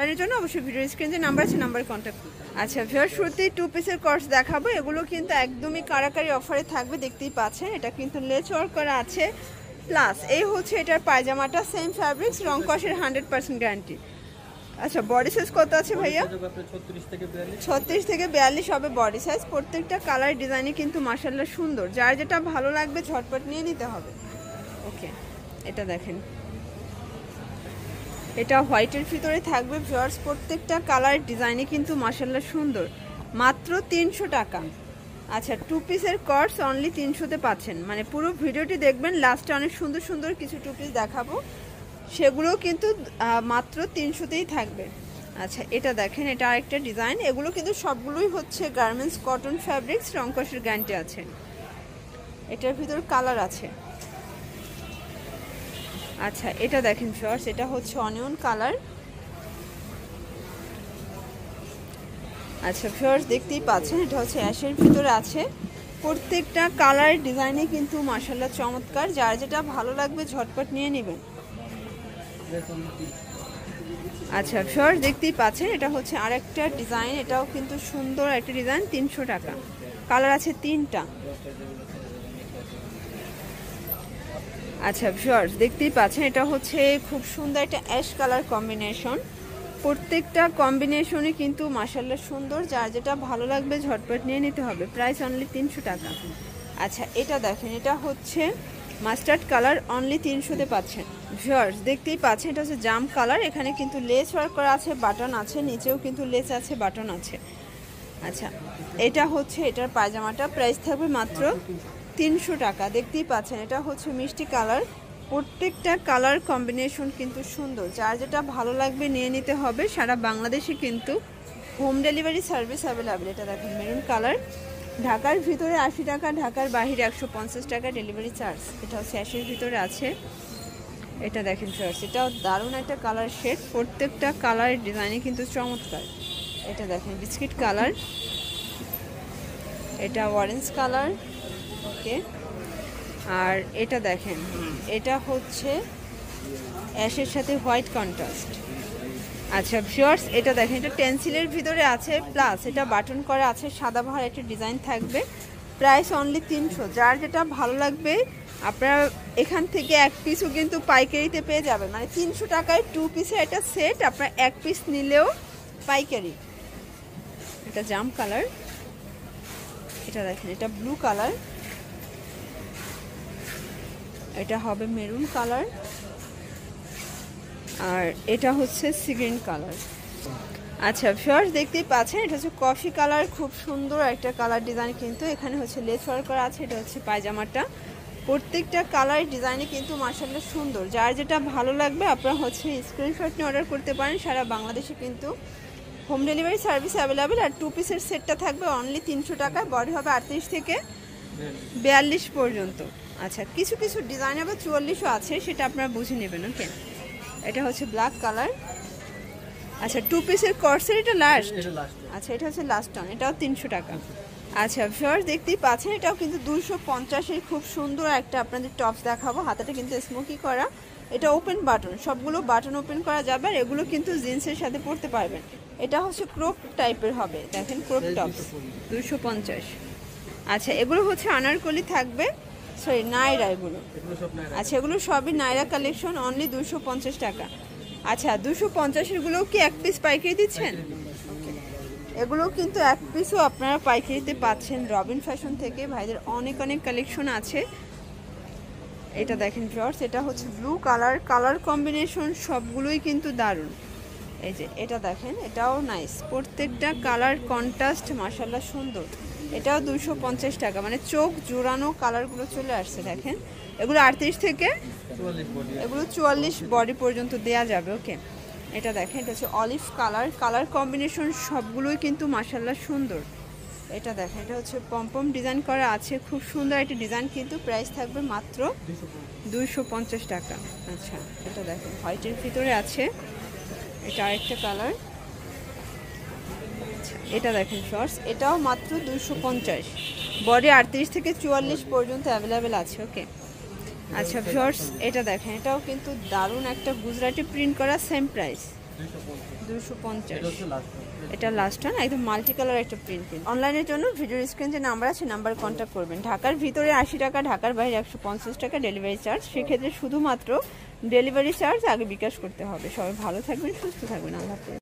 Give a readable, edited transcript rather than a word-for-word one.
অনলাইনের জন্য অবশ্যই ভিডিও স্ক্রিনে যে নাম্বার আছে নাম্বারে কন্ট্যাক্ট করুন। আচ্ছা ভিউয়ার্স, শুরুতেই 2 পিসের কর্স দেখাবো। এগুলো কিন্তু একদমই কারাকারি অফারে থাকবে, দেখতেই পাচ্ছেন। এটা কিন্তু লেস ওয়ার্ক করা আছে, প্লাস এই হচ্ছে এটার পায়জামাটা সেম ফ্যাব্রিক্স, রং কষের 100% গ্যারান্টি। আচ্ছা বডি সাইজ কত আছে ভাইয়া? 36 থেকে 42 হবে বডি সাইজ। প্রত্যেকটা কালার ডিজাইনে কিন্তু মাশাআল্লাহ সুন্দর, যার যেটা ভালো লাগবে ঝটপট নিয়ে নিতে হবে। ওকে, এটা দেখেন, এটা হোয়াইটের ভিতরে থাকবে ভিউয়ার্স। প্রত্যেকটা কালার ডিজাইনে কিন্তু মাশাআল্লাহ সুন্দর, মাত্র 300 টাকা। আচ্ছা 2 পিসের কর্স অনলি 300-তে পাচ্ছেন। মানে পুরো ভিডিওটি দেখবেন, লাস্টে অনেক সুন্দর সুন্দর কিছু 2 পিস দেখাবো, সেগুলোও কিন্তু মাত্র 300-তেই থাকবে। আচ্ছা এটা দেখেন, এটা আরেকটা ডিজাইন। এগুলো কিন্তু সবগুলোই হচ্ছে গার্মেন্টস কটন ফ্যাব্রিক্স, রং কষের গ্যারান্টি আছে। এটার ভিতর কালার আছে। আচ্ছা এটা দেখেন ভিউয়ার্স, এটা হচ্ছে অনিয়ন কালার। আচ্ছা ভিউয়ার্স দেখতেই পাচ্ছেন, এটা হচ্ছে অ্যাশের ভিতরে আছে। প্রত্যেকটা কালার ডিজাইনে কিন্তু মাশাআল্লাহ চমৎকার, যার যেটা ভালো লাগবে ঝটপট নিয়ে নেবেন। আচ্ছা ভিউয়ার্স দেখতেই পাচ্ছেন, এটা হচ্ছে আরেকটা ডিজাইন। এটাও কিন্তু সুন্দর একটা ডিজাইন, 300 টাকা। কালার আছে 3টা। আচ্ছা ভিউয়ার্স দেখতেই পাচ্ছেন, এটা হচ্ছে খুব সুন্দর একটা অ্যাশ কালার কম্বিনেশন। প্রত্যেকটা কম্বিনেশনে কিন্তু মাশাআল্লাহ সুন্দর, যার যেটা ভালো লাগবে ঝটপট নিয়ে নিতে হবে। প্রাইস অনলি 300 টাকা। আচ্ছা এটা দেখেন, এটা হচ্ছে মাস্টার্ড কালার, অনলি 300-তে পাচ্ছেন। ভিউয়ার্স দেখতেই পাচ্ছেন, এটা হচ্ছে জাম কালার। এখানে কিন্তু লেস ওয়ার্ক করা আছে, বাটন আছে, নিচেও কিন্তু লেস আছে, বাটন আছে। আচ্ছা এটা হচ্ছে এটার পায়জামাটা, প্রাইস থাকবে মাত্র 300 টাকা। দেখতেই পাচ্ছেন, এটা হচ্ছে মিষ্টি কালার। প্রত্যেকটা কালার কম্বিনেশন কিন্তু সুন্দর, যার যেটা ভালো লাগবে নিয়ে নিতে হবে। সারা বাংলাদেশে কিন্তু হোম ডেলিভারি সার্ভিস অ্যাভেলেবেল। এটা দেখেন মেরুন কালার, ঢাকার ভিতরে 80 টাকা, ঢাকার বাইরে 150 টাকা ডেলিভারি চার্জ। এটা হচ্ছে অ্যাশের ভিতরে আছে। এটা দেখেন ফ্রেন্ডস, এটাও দারুণ একটা কালার শেড। প্রত্যেকটা কালার ডিজাইনে কিন্তু চমৎকার। এটা দেখেন বিস্কিট কালার, এটা অরেঞ্জ কালার। ওকে, আর এটা দেখেন, এটা হচ্ছে অ্যাশের সাথে হোয়াইট কন্ট্রাস্ট। আচ্ছা ভিউয়ার্স এটা দেখেন, এটা টেন্সিলের ভিতরে আছে, প্লাস এটা বাটন করা আছে, সাদা ভার একটা ডিজাইন থাকবে। Price only 300। যার যেটা ভালো লাগবে আপনারা এখান থেকে এক পিসও কিন্তু পাইকারিতে পেয়ে যাবেন। মানে 300 টাকায় 2 পিসের একটা সেট, আপনার এক পিস নিলেও পাইকারি। এটা জাম কালার, এটা দেখেন, এটা ব্লু কালার, এটা হবে মেরুন কালার, আর এটা হচ্ছে সি গ্রিন কালার। আচ্ছা ভিউয়ার্স দেখতেই পাচ্ছেন, এটা হচ্ছে কফি কালার, খুব সুন্দর একটা কালার ডিজাইন। কিন্তু এখানে হচ্ছে লেস ওয়ার্ক করা আছে। এটা হচ্ছে পায়জামাটা। প্রত্যেকটা কালার ডিজাইনে কিন্তু মাশাআল্লাহ সুন্দর, যার যেটা ভালো লাগবে আপনারা হচ্ছে স্ক্রিনশট নিয়ে অর্ডার করতে পারেন। সারা বাংলাদেশে কিন্তু হোম ডেলিভারি সার্ভিস অ্যাভেলেবেল। আর 2 পিসের সেটটা থাকবে অনলি 300 টাকায়। বডি হবে 38 থেকে 42 পর্যন্ত। আচ্ছা কিছু কিছু ডিজাইন আবার 44ও আছে, সেটা আপনারা বুঝে নেবেন। ওকে, এটা হচ্ছে ব্ল্যাক কালার। আচ্ছা 2 পিসের কর্সের এটা লাস্ট। আচ্ছা এটা হচ্ছে লাস্ট অন, এটাও 300 টাকা। আচ্ছা ভিউয়ার্স দেখতেই পাচ্ছেন, এটাও কিন্তু 250-এর খুব সুন্দর একটা আপনাদের টপস দেখাবো। হাতাটা কিন্তু স্মোকি করা, এটা ওপেন বাটন, সবগুলো বাটন ওপেন করা যাবে। আর এগুলো কিন্তু জিন্সের সাথে পরতে পারবেন। এটা হচ্ছে ক্রপ টাইপের হবে, দেখেন ক্রপ টপস 250। আচ্ছা এগুলো হচ্ছে আনারকলি থাকবে, সরি নাইরা এগুলো। আচ্ছা এগুলো সবই নাইরা কালেকশন, অনলি 250 টাকা। আচ্ছা 250-এরগুলোও কি এক পিস পাইকারি দিচ্ছেন? এগুলো কিন্তু এক পিসও আপনারা পাইকারিতে পাচ্ছেন রবিন ফ্যাশন থেকে। ভাইদের অনেক অনেক কালেকশন আছে। এটা দেখেন ভিউয়ার্স, এটা হচ্ছে ব্লু কালার। কালার কম্বিনেশন সবগুলোই কিন্তু দারুণ। এই যে এটা দেখেন, এটাও নাইস। প্রত্যেকটা কালার কন্ট্রাস্ট মাশাআল্লাহ সুন্দর। এটাও 250 টাকা। মানে চোখ জোড়ানো কালারগুলো চলে আসছে। দেখেন এগুলো 38 থেকে এগুলো 44 বডি পর্যন্ত দেয়া যাবে। ওকে, এটা দেখেন, এটা হচ্ছে অলিভ কালার। কালার কম্বিনেশন সবগুলোই কিন্তু মাশাআল্লাহ সুন্দর। এটা দেখেন, এটা হচ্ছে পমপম ডিজাইন করা আছে, খুব সুন্দর একটা ডিজাইন। কিন্তু প্রাইস থাকবে মাত্র 250 টাকা। আচ্ছা এটা দেখেন হোয়াইটের ভিতরে আছে, এটা আরেকটা কালার। আচ্ছা এটা দেখেন শর্টস, এটাও মাত্র 250। বডি 38 থেকে 44 পর্যন্ত অ্যাভেলেবেল আছে। ওকে, আচ্ছা শর্টস এটা দেখেন, এটাও কিন্তু দারুণ একটা গুজরাটি প্রিন্ট করা, সেম প্রাইস 250 এটা লাস্ট না, একদম মাল্টি কালার একটা প্রিন্ট। অনলাইনের জন্য ভিডিওর স্ক্রিন যে নাম্বার আছে নাম্বার কন্ট্যাক্ট করবেন। ঢাকার ভিতরে 80 টাকা, ঢাকার বাইরে 150 টাকা ডেলিভারি চার্জ। সেক্ষেত্রে শুধুমাত্র ডেলিভারি চার্জ আগে বিকাশ করতে হবে। সবাই ভালো থাকবেন, সুস্থ থাকবেন, আল্লাহ হাফেজ।